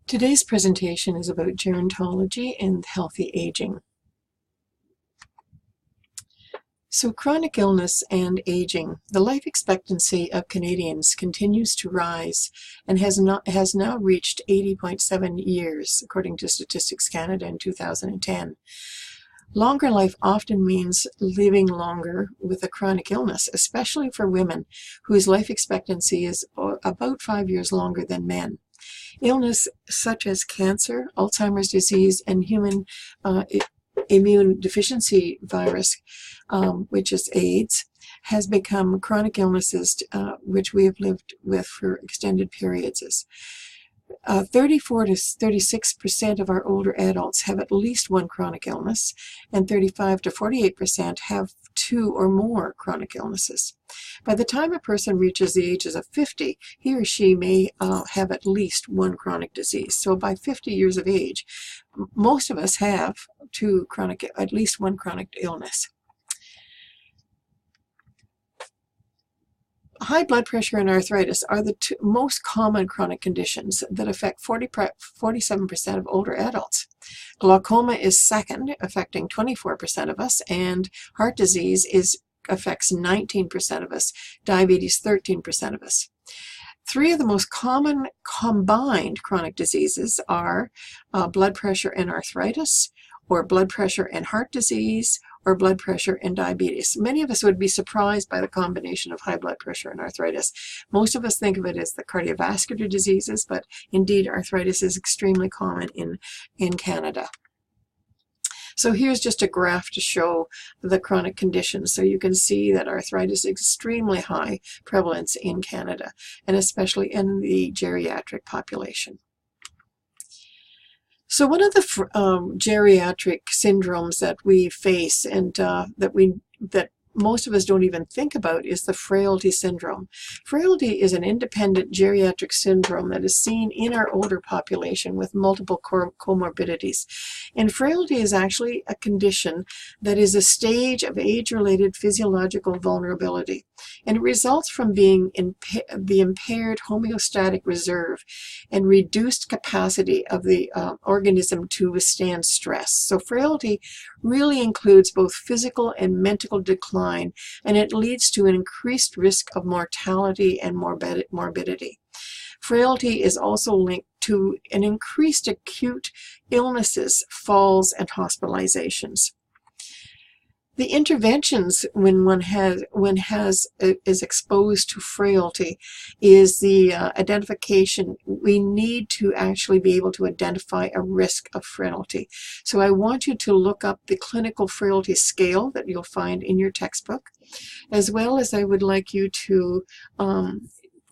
Today's presentation is about gerontology and healthy aging. So chronic illness and aging. The life expectancy of Canadians continues to rise and has now reached 80.7 years, according to Statistics Canada in 2010. Longer life often means living longer with a chronic illness, especially for women whose life expectancy is about 5 years longer than men. Illness such as cancer, Alzheimer's disease, and human immune deficiency virus, which is AIDS, has become chronic illnesses which we have lived with for extended periods. 34 to 36% of our older adults have at least one chronic illness, and 35 to 48% have 2 or more chronic illnesses. By the time a person reaches the ages of 50, he or she may have at least one chronic disease. So by 50 years of age, most of us have at least one chronic illness. High blood pressure and arthritis are the two most common chronic conditions that affect 47% of older adults. Glaucoma is second, affecting 24% of us, and heart disease affects 19% of us, diabetes 13% of us. 3 of the most common combined chronic diseases are blood pressure and arthritis, or blood pressure and heart disease, or blood pressure and diabetes. Many of us would be surprised by the combination of high blood pressure and arthritis. Most of us think of it as the cardiovascular diseases, but indeed arthritis is extremely common in Canada. So here's just a graph to show the chronic conditions. So you can see that arthritis is extremely high prevalence in Canada, and especially in the geriatric population. So one of the geriatric syndromes that we face and that most of us don't even think about is the frailty syndrome. Frailty is an independent geriatric syndrome that is seen in our older population with multiple comorbidities. And frailty is actually a condition that is a stage of age-related physiological vulnerability. And it results from being the impaired homeostatic reserve and reduced capacity of the organism to withstand stress. So frailty really includes both physical and mental decline, and it leads to an increased risk of mortality and morbidity. Frailty is also linked to an increased acute illnesses, falls, and hospitalizations. The interventions when one is exposed to frailty is the identification. We need to actually be able to identify a risk of frailty. So I want you to look up the clinical frailty scale that you'll find in your textbook, as well as I would like you to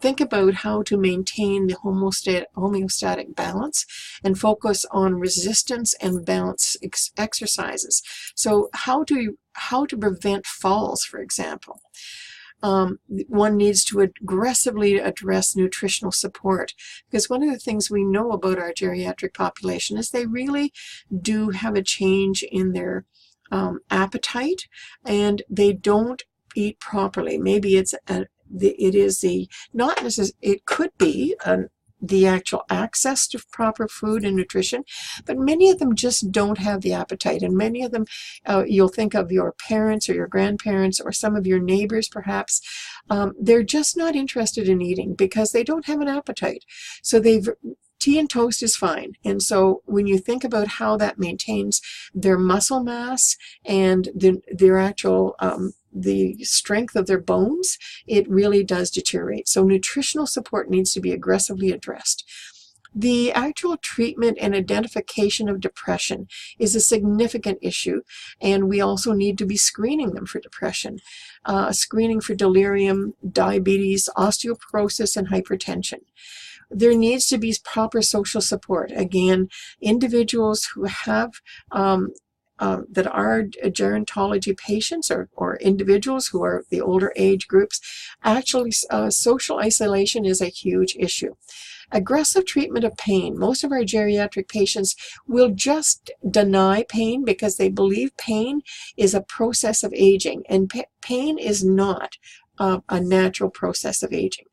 think about how to maintain the homeostatic balance and focus on resistance and balance exercises. So how to prevent falls, for example. One needs to aggressively address nutritional support, because one of the things we know about our geriatric population is they really do have a change in their appetite, and they don't eat properly. Maybe it could be the actual access to proper food and nutrition, but many of them just don't have the appetite. And many of them, you'll think of your parents or your grandparents or some of your neighbors perhaps, they're just not interested in eating because they don't have an appetite. So tea and toast is fine. And so when you think about how that maintains their muscle mass and their actual the strength of their bones, it really does deteriorate. So nutritional support needs to be aggressively addressed. The actual treatment and identification of depression is a significant issue, and we also need to be screening them for depression, screening for delirium, diabetes, osteoporosis, and hypertension. There needs to be proper social support. Again, individuals who have that are gerontology patients or individuals who are the older age groups, actually social isolation is a huge issue. Aggressive treatment of pain. Most of our geriatric patients will just deny pain because they believe pain is a process of aging, and pain is not a natural process of aging.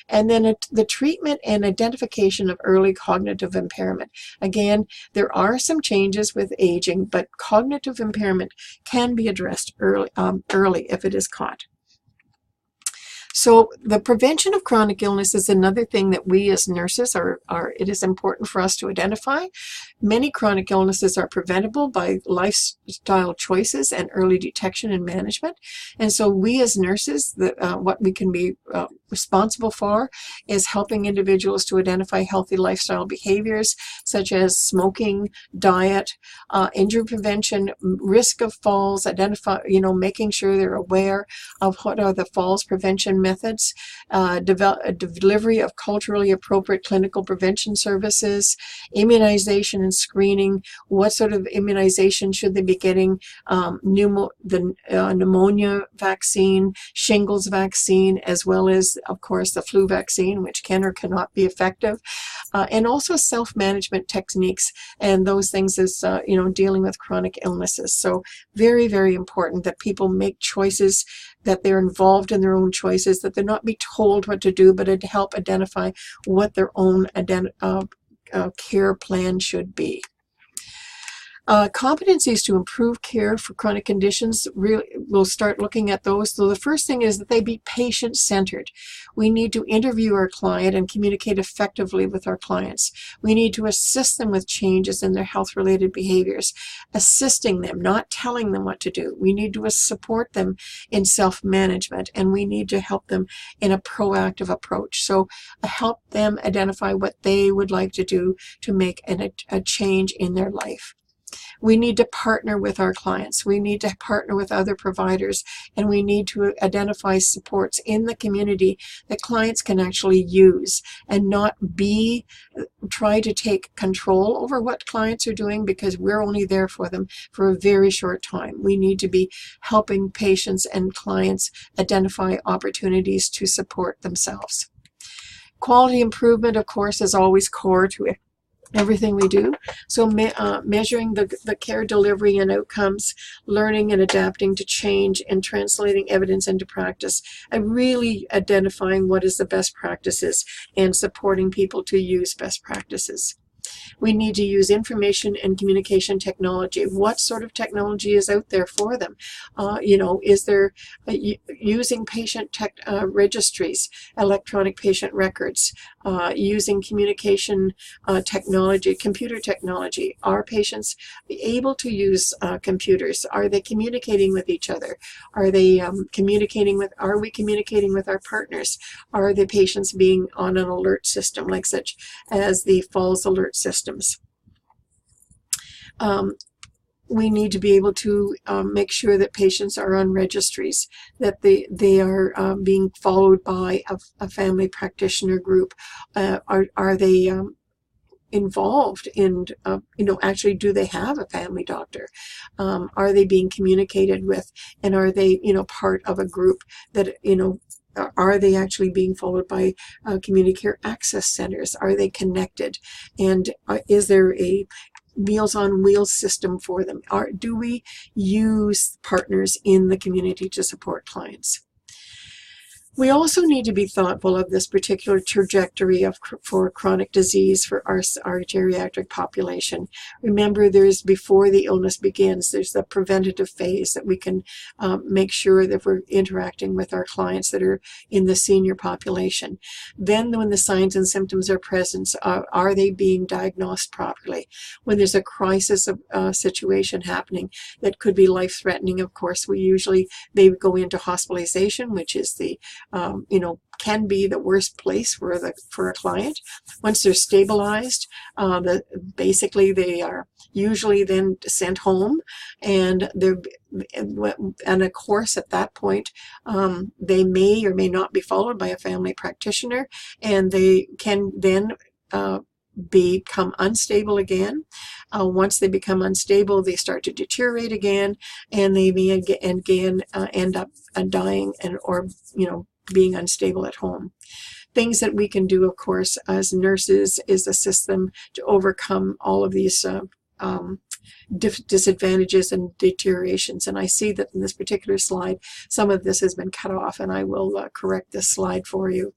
And then the treatment and identification of early cognitive impairment. Again, there are some changes with aging, but cognitive impairment can be addressed early if it is caught. So the prevention of chronic illness is another thing that we as nurses it is important for us to identify. Many chronic illnesses are preventable by lifestyle choices and early detection and management. And so we as nurses, what we can be responsible for is helping individuals to identify healthy lifestyle behaviors such as smoking, diet, injury prevention, risk of falls, making sure they're aware of what are the falls prevention methods, delivery of culturally appropriate clinical prevention services, immunization and screening. What sort of immunization should they be getting? Pneumonia vaccine, shingles vaccine, as well as, of course, the flu vaccine, which can or cannot be effective, and also self-management techniques and those things as, dealing with chronic illnesses. So very, very important that people make choices, that they're involved in their own choices, that they're not be told what to do, but to help identify what their own care plan should be. Competencies to improve care for chronic conditions, we'll start looking at those. So the first thing is that they be patient-centered. We need to interview our client and communicate effectively with our clients. We need to assist them with changes in their health-related behaviors, assisting them, not telling them what to do. We need to support them in self-management, and we need to help them in a proactive approach. So help them identify what they would like to do to make a change in their life. We need to partner with our clients. We need to partner with other providers, and we need to identify supports in the community that clients can actually use and not try to take control over what clients are doing, because we're only there for them for a very short time. We need to be helping patients and clients identify opportunities to support themselves. Quality improvement, of course, is always core to it. Everything we do. So measuring the care delivery and outcomes, learning and adapting to change, and translating evidence into practice, and really identifying what is the best practices and supporting people to use best practices. We need to use information and communication technology. What sort of technology is out there for them? Is there using patient registries, electronic patient records, using communication technology, computer technology? Are patients able to use computers? Are they communicating with each other? Are we communicating with our partners? Are the patients being on an alert system, like such as the falls alert systems? We need to be able to make sure that patients are on registries, that they are being followed by a family practitioner group. Are they involved in, actually, do they have a family doctor? Are they being communicated with? And are they, part of a group that, are they actually being followed by community care access centers? Are they connected? And is there a Meals on Wheels system for them? Do we use partners in the community to support clients? We also need to be thoughtful of this particular trajectory for chronic disease for our geriatric population. Remember, before the illness begins, there's the preventative phase that we can make sure that we're interacting with our clients that are in the senior population. Then when the signs and symptoms are present, are they being diagnosed properly? When there's a crisis situation happening that could be life-threatening, of course, they go into hospitalization, which is can be the worst place for a client. Once they're stabilized, basically they are usually then sent home, and of course at that point they may or may not be followed by a family practitioner, and they can then become unstable again. Once they become unstable, they start to deteriorate again, and they may again end up dying or being unstable at home. Things that we can do, of course, as nurses is assist them to overcome all of these disadvantages and deteriorations. And I see that in this particular slide, some of this has been cut off, and I will correct this slide for you.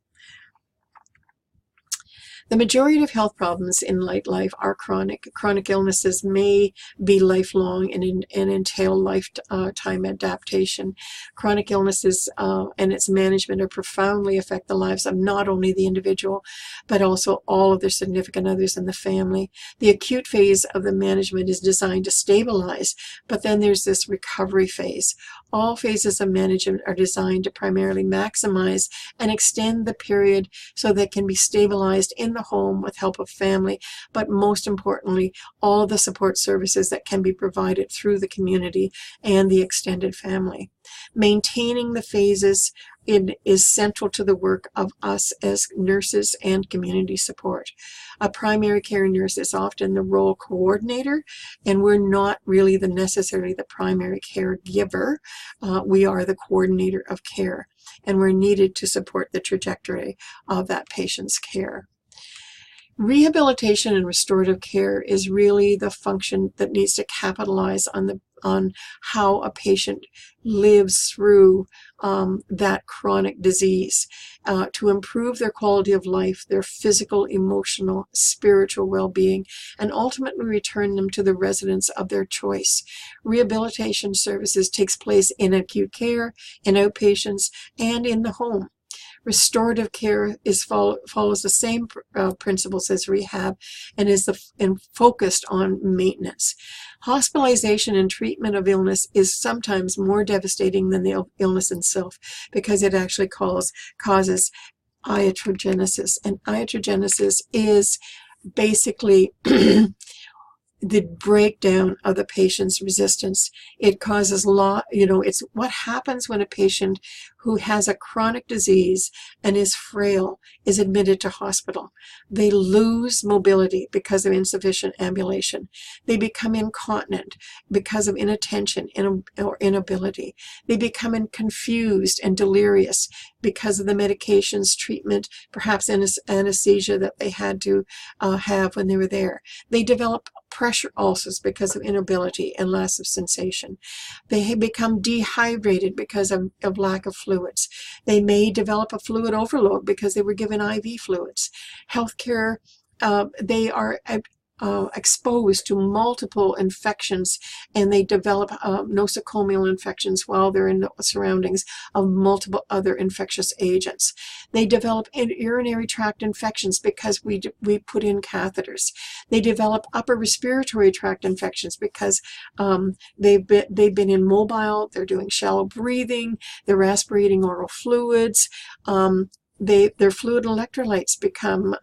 The majority of health problems in late life are chronic. Chronic illnesses may be lifelong and entail lifetime adaptation. Chronic illnesses and its management are profoundly affect the lives of not only the individual, but also all of their significant others in the family. The acute phase of the management is designed to stabilize, but then there's this recovery phase. All phases of management are designed to primarily maximize and extend the period so they can be stabilized in the home with help of family, but most importantly, all of the support services that can be provided through the community and the extended family. Maintaining the phases is central to the work of us as nurses and community support. A primary care nurse is often the role coordinator, and we're not really necessarily the primary caregiver. We are the coordinator of care, and we're needed to support the trajectory of that patient's care. Rehabilitation and restorative care is really the function that needs to capitalize on how a patient lives through that chronic disease to improve their quality of life, their physical, emotional, spiritual well-being, and ultimately return them to the residence of their choice. Rehabilitation services takes place in acute care, in outpatients, and in the home. Restorative care follows the same principles as rehab and is focused on maintenance. Hospitalization and treatment of illness is sometimes more devastating than the illness itself because it actually causes iatrogenesis. And iatrogenesis is basically the breakdown of the patient's resistance. It causes it's what happens when a patient who has a chronic disease and is frail is admitted to hospital. They lose mobility because of insufficient ambulation. They become incontinent because of inattention or inability. They become confused and delirious because of the medications, treatment, perhaps anesthesia that they had to have when they were there. They develop pressure ulcers because of inability and loss of sensation. They become dehydrated because of lack of fluids. They may develop a fluid overload because they were given IV fluids. Healthcare, they are exposed to multiple infections, and they develop nosocomial infections while they're in the surroundings of multiple other infectious agents. They develop urinary tract infections because we put in catheters. They develop upper respiratory tract infections because they've been immobile, they're doing shallow breathing, they're aspirating oral fluids. Their fluid electrolytes become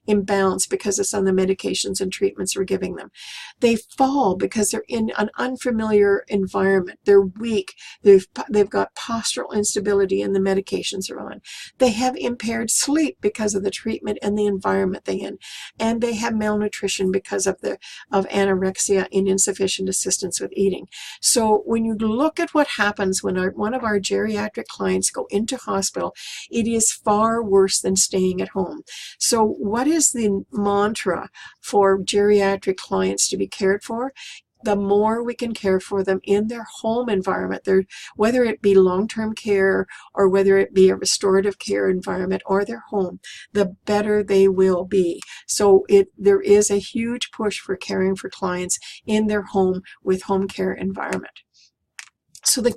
imbalanced because of some of the medications and treatments we're giving them. They fall because they're in an unfamiliar environment. They're weak. They've got postural instability and the medications are on. They have impaired sleep because of the treatment and the environment they're in. And they have malnutrition because of anorexia and insufficient assistance with eating. So when you look at what happens when one of our geriatric clients go into hospital, it is far worse than staying at home. So what is the mantra for geriatric clients to be cared for? The more we can care for them in their home environment, whether it be long-term care or whether it be a restorative care environment or their home, the better they will be. So there is a huge push for caring for clients in their home with home care environment. So the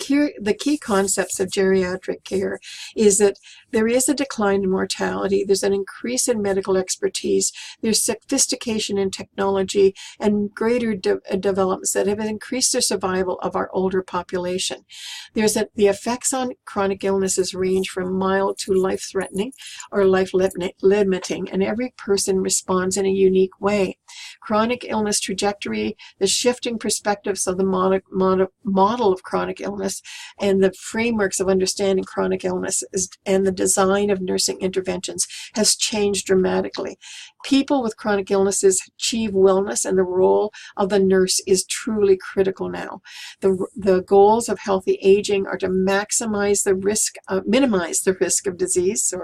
key concepts of geriatric care is that there is a decline in mortality, there's an increase in medical expertise, there's sophistication in technology, and greater developments that have increased the survival of our older population. The effects on chronic illnesses range from mild to life-threatening or life-limiting, and every person responds in a unique way. Chronic illness trajectory, the shifting perspectives of the model of chronic illness and the frameworks of understanding chronic illness and the design of nursing interventions has changed dramatically. People with chronic illnesses achieve wellness, and the role of the nurse is truly critical now. The goals of healthy aging are to minimize the risk of disease,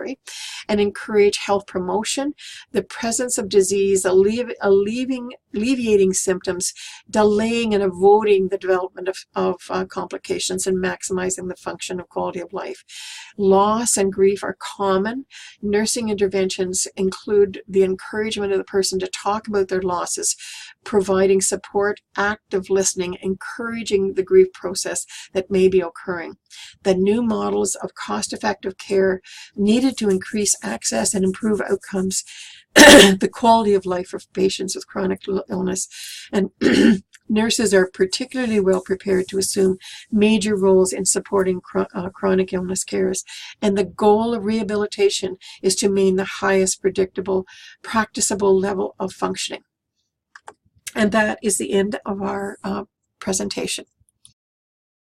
and encourage health promotion, the presence of disease, alleviating symptoms, delaying and avoiding the development of complications, and maximizing the function of quality of life. Loss and grief are common. Nursing interventions include the encouragement of the person to talk about their losses, providing support, active listening, encouraging the grief process that may be occurring. The new models of cost-effective care needed to increase access and improve outcomes, the quality of life of patients with chronic illness. And nurses are particularly well prepared to assume major roles in supporting chronic illness cares. And the goal of rehabilitation is to maintain the highest predictable, practicable level of functioning. And that is the end of our presentation.